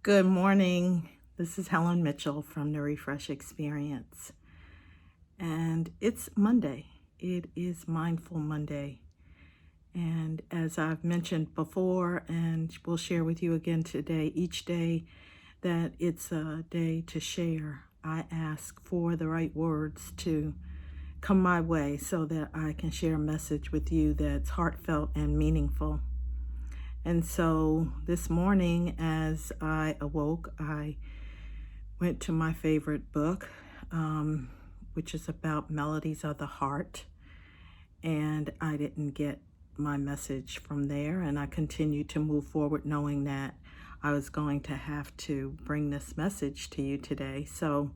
Good morning. This is Helen Mitchell from the Refresh Experience. And it's Monday. It is Mindful Monday. And as I've mentioned before, and we'll share with you again today, each day that it's a day to share, I ask for the right words to come my way so that I can share a message with you that's heartfelt and meaningful. And so this morning, as I awoke, I went to my favorite book, which is about melodies of the heart. And I didn't get my message from there. And I continued to move forward knowing that I was going to have to bring this message to you today. So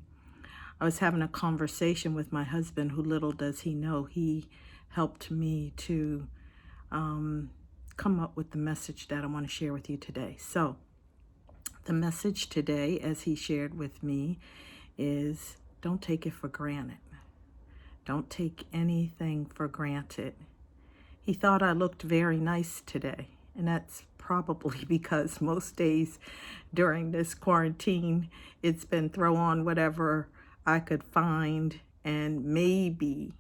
I was having a conversation with my husband, who little does he know, he helped me to come up with the message that I want to share with you today. So the message today, as he shared with me, is don't take it for granted. Don't take anything for granted. He thought I looked very nice today, and that's probably because most days during this quarantine, it's been throw on whatever I could find and maybe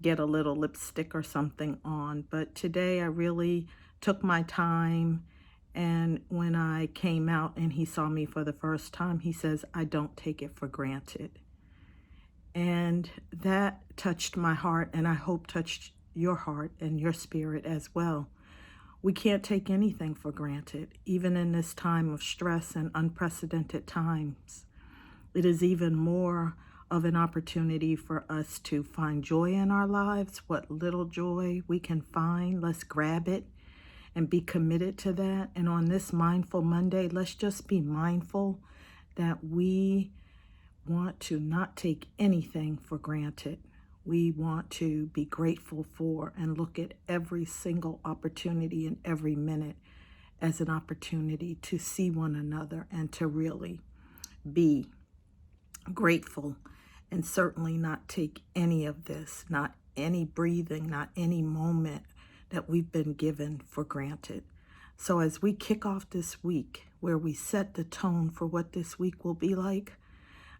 get a little lipstick or something on. But today I really took my time. And when I came out and he saw me for the first time, he says, I don't take it for granted. And that touched my heart, and I hope touched your heart and your spirit as well. We can't take anything for granted, even in this time of stress and unprecedented times. It is even more of an opportunity for us to find joy in our lives. What little joy we can find, let's grab it and be committed to that. And on this Mindful Monday, let's just be mindful that we want to not take anything for granted. We want to be grateful for and look at every single opportunity and every minute as an opportunity to see one another and to really be grateful, and certainly not take any of this, not any breathing, not any moment that we've been given for granted. So as we kick off this week, where we set the tone for what this week will be like,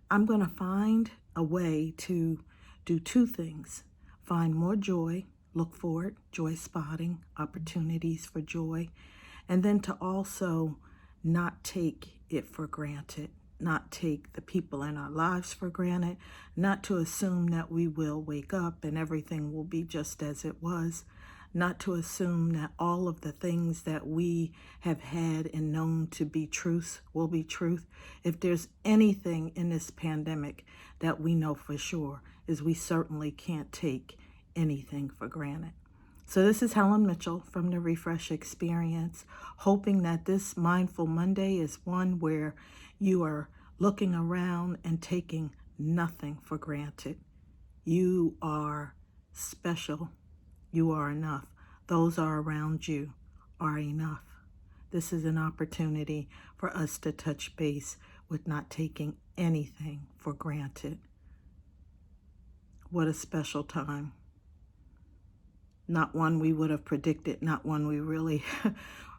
I'm going to find a way to do two things. Find more joy, look for it, joy spotting, opportunities for joy, and then to also not take it for granted, not take the people in our lives for granted, not to assume that we will wake up and everything will be just as it was, not to assume that all of the things that we have had and known to be truth will be truth. If there's anything in this pandemic that we know for sure, is we certainly can't take anything for granted. So this is Helen Mitchell from the Refresh Experience, hoping that this Mindful Monday is one where you are looking around and taking nothing for granted. You are special. You are enough. Those are around you are enough. This is an opportunity for us to touch base with not taking anything for granted. What a special time. Not one we would have predicted, not one we really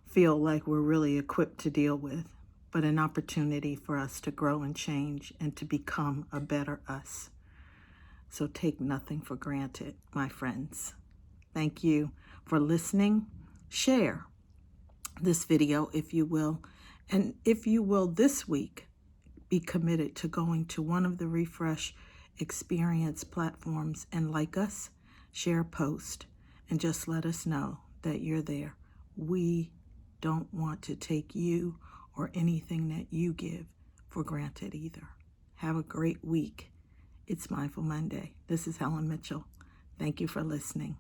feel like we're really equipped to deal with, but an opportunity for us to grow and change and to become a better us. So take nothing for granted, my friends. Thank you for listening. Share this video if you will. And if you will this week, be committed to going to one of the Refresh Experience platforms and like us, share a post, and just let us know that you're there. We don't want to take you or anything that you give for granted either. Have a great week. It's Mindful Monday. This is Helen Mitchell. Thank you for listening.